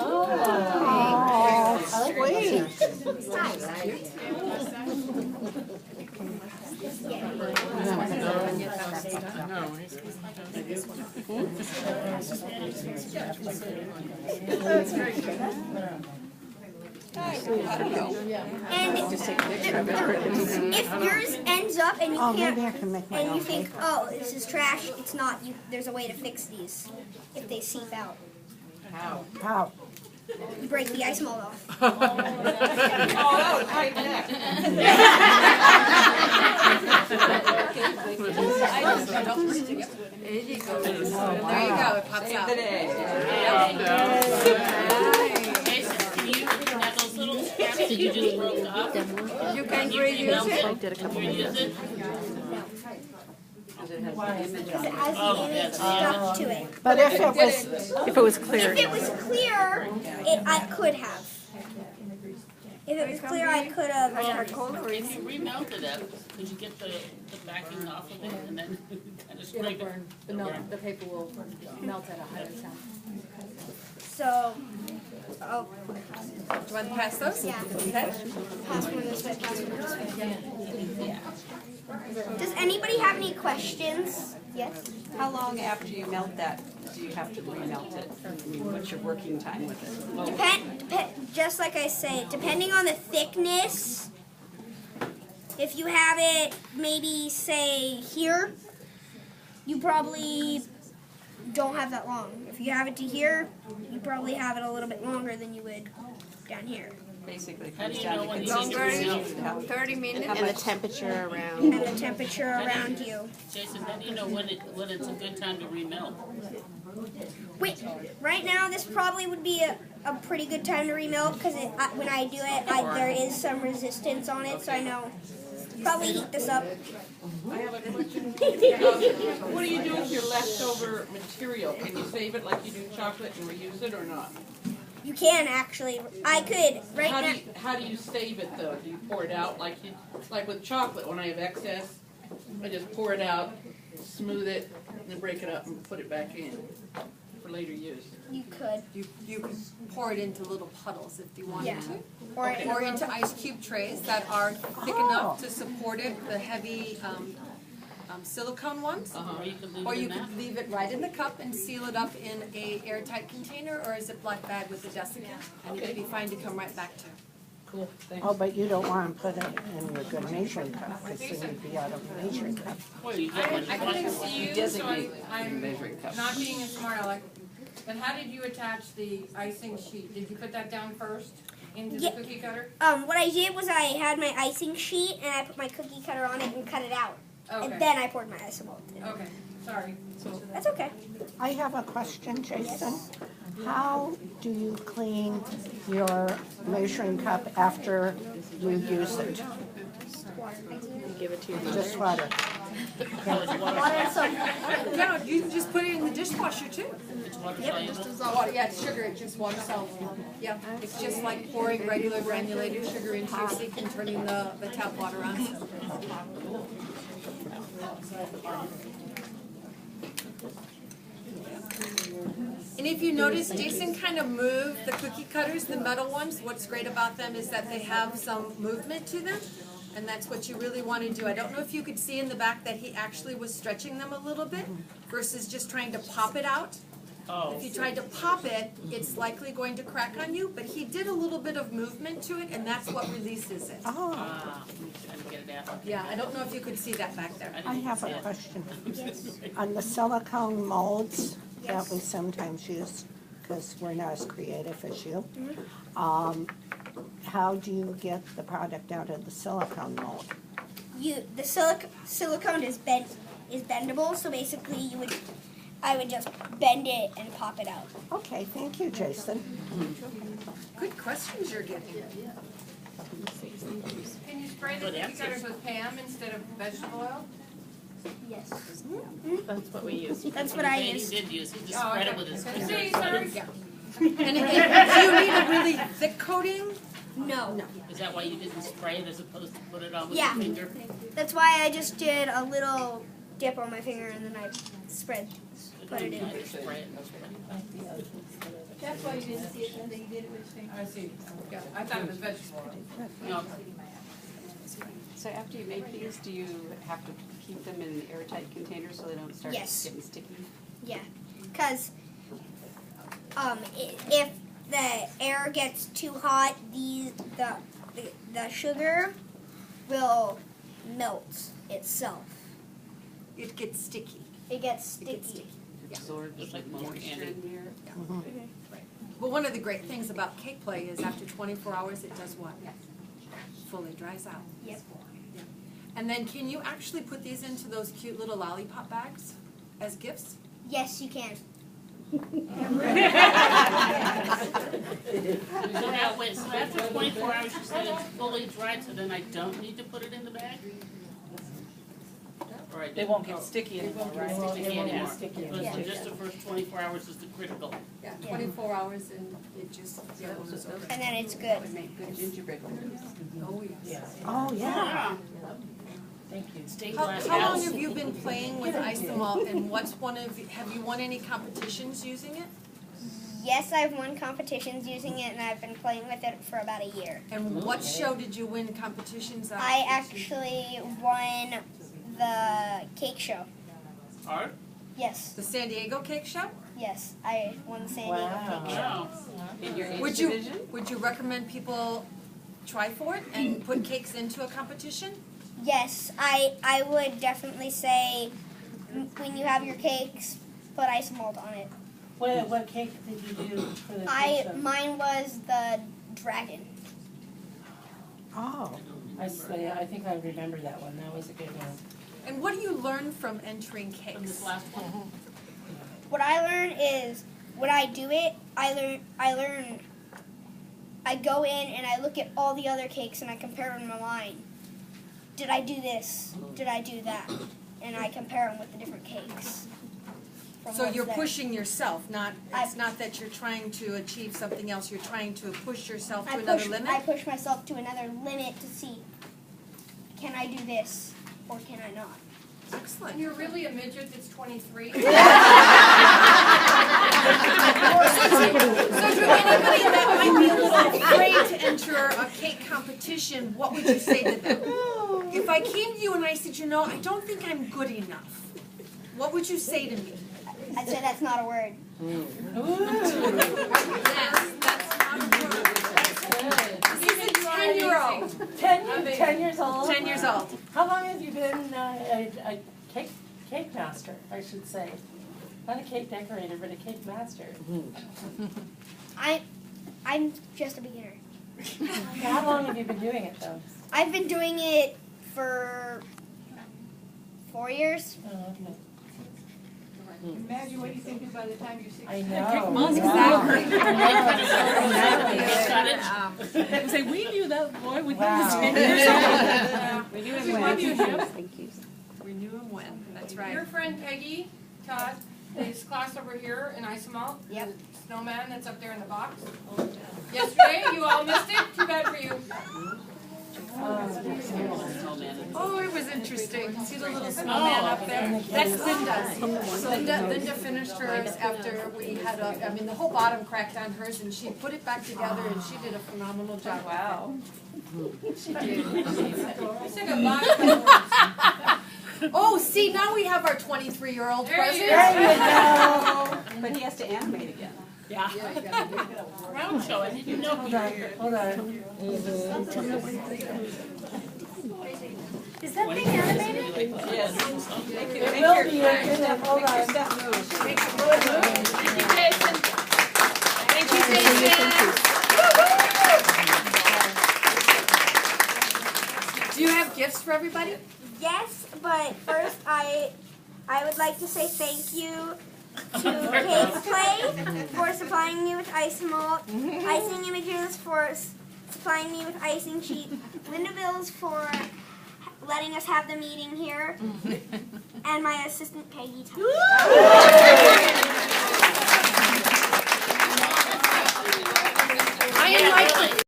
Oh, sweet. And if yours ends up and you Maybe I can't, can make my and own you think, paper. oh, this is trash, it's not. There's a way to fix these if they seep out. How? You break the ice mold off. There you go, it pops out. Jason, can you have those little scraps that you just broke up? You can reuse it. I did a couple minutes. Because it has the image stuck to it. But if it was If it was clear, I could have. If it was clear, I could have. If you remelted it, could you get the backing off of it and then kind of scrape it? The paper will melt at a higher temp. So, oh, Do you want to pass those? yeah. Okay. Pass one this way, pass one this way. Does anybody have any questions? Yes. How long after you melt that do you have to remelt it? I mean, what's your working time with it? Just like I say, depending on the thickness, if you have it maybe say here, you probably don't have that long. If you have it to here, you probably have it a little bit longer than you would down here. Basically, it How do comes you down know to when you need to consistency. remelt? 30 minutes. How And the much? temperature around. And the temperature around you. Jason, how do you know when it's a good time to remelt? Wait, right now this probably would be a pretty good time to remelt because when I do it, there is some resistance on it, so I know. Probably heat this up. I have a question. What do you do with your leftover material? Can you save it like you do chocolate and reuse it or not? You can actually. I could right now. How do you save it though? Do you pour it out like with chocolate? When I have excess, I just pour it out, smooth it, and then break it up and put it back in for later use. You could. You can pour it into little puddles if you wanted Yeah. to. Or Or into ice cube trays that are thick enough to support it, the heavy silicone ones. Or you could leave Or it you in that? could leave it right in the cup and seal it up in a airtight container or a Ziploc bag with a desiccant. And it would be fine to come right back to. Cool, thanks. Oh, but you don't want to put it in your good measuring cup, because then you'd be out of the measuring cup. Well, you get one. I couldn't see you, so Designate I'm measuring cup. not being a smart aleck. But how did you attach the icing sheet? Did you put that down first into the Yeah. cookie cutter? what I did was I had my icing sheet and I put my cookie cutter on it and cut it out, Okay. and then I poured my ice mold in. Okay, sorry. That's okay. I have a question, Jason. How do you clean your measuring cup after you use it? Give it to your Just water. Water and soap. No, you can just put it in the dishwasher too. It's water soluble. Water, yeah, it's sugar, it's just water soluble. Yeah, it's just like pouring regular granulated sugar into your sink and turning the tap water on. And if you notice, Jason kind of moved the cookie cutters, the metal ones. What's great about them is that they have some movement to them. And that's what you really want to do. I don't know if you could see in the back that he actually was stretching them a little bit versus just trying to pop it out. Oh, If you tried to pop it, it's likely going to crack on you, but he did a little bit of movement to it, and that's what releases it. Oh, I'm trying to get it out. Yeah, I don't know if you could see that back there. I have a question. On the silicone molds that we sometimes use, because we're not as creative as you, how do you get the product out of the silicone mold? The silicone is bendable, so basically I would just bend it and pop it out. Okay, thank you, Jason. Good questions you're getting. Can you spray the Good cookie answers. cutters with Pam instead of vegetable oil? Yes. That's what we use. That's what I He use. did use, he just Oh, spread okay. it with his See, fingers. sorry. And do you need a really thick coating? No. Is that why you didn't spray it as opposed to put it on with Yeah. your finger? That's why I just did a little dip on my finger and then I put it in. Spray it. That's why you didn't see it when they did it with things. I see, yeah, I thought it was vegetable. No, So after you make these, do you have to keep them in an airtight container so they don't start Yes. getting sticky? Yeah, because if the air gets too hot, the sugar will melt itself. It gets sticky. It gets sticky. Absorb Just like the most moisture candy. in there? But one of the great things about cake play is after 24 hours, it does what? Fully dries out. Yep. And then can you actually put these into those cute little lollipop bags as gifts? Yes, you can. So now, wait, so after 24 hours, you said it's fully dried, so then I don't need to put it in the bag? Or I do? They won't get sticky anymore, right? Sticky They won't anymore. get sticky So anymore. just the first 24 hours is the critical. Yeah, 24 hours and it just, yeah, it was over. And then it's good. Would make good gingerbread cookies. Oh, yes. Oh, yeah. Thank you. Stained How glass long house. have you been playing with isomalt and have you won any competitions using it? Yes, I've won competitions using it, and I've been playing with it for about a year. And what show did you win competitions at? I actually won the cake show. Art? Yes, The San Diego Cake Show? yes, I won the San Diego Wow. cake show. Wow. In your age Would you, division? would you recommend people try for it and put cakes into a competition? Yes, I would definitely say when you have your cakes, put ice malt on it. What cake did you do for the cake show? Mine was the dragon. Oh, I think I remember that one. That was a good one. And what do you learn from entering From this cakes? last one? What I learn is when I do it, I go in and I look at all the other cakes and I compare them to mine. Did I do this? Did I do that? And I compare them with the different cakes. from So what's you're there. pushing yourself, it's not that you're trying to achieve something else, you're trying to push yourself to another limit? I push myself to another limit to see, can I do this or can I not? Excellent. And you're really a midget that's 23? So to anybody that might be a little afraid to enter a cake competition, what would you say to them? If I came to you and I said, I don't think I'm good enough, what would you say to me? I'd say that's not a word. Yes, that's not a word. This is a 10-year-old. 10 years old? 10 years old. How long have you been a cake master, I should say? Not a cake decorator, but a cake master. I'm just a beginner. How long have you been doing it, though? I've been doing it for 4 years. Oh, okay. Imagine what you can do by the time you're 60. I know. Exactly. Say, we knew that boy when he Wow. was 10 years old. We knew him Thank you. We knew him when, that's right. Your friend Peggy taught this class over here in Isomalt. Yep. The snowman that's up there in the box. Yesterday, you all missed it. Too bad for you. Oh, it was interesting. See the little snowman up there? That's Linda's. Linda finished hers after we had the whole bottom cracked on hers and she put it back together and she did a phenomenal job. Wow. She did. I said a lot of Oh, see, now we have our 23-year-old There you president. But he has to animate again. Yeah. Round show, I didn't know he was here. Hold on. Is that thing animated? Yes. It will be, hold on. Thank you, Jason. Do you have gifts for everybody? Yes, but first I would like to say thank you to Cake Play for supplying me with ice malt, Icing Images for supplying me with icing sheet, Linda Bills for letting us have the meeting here, and my assistant Peggy Tyler. I am like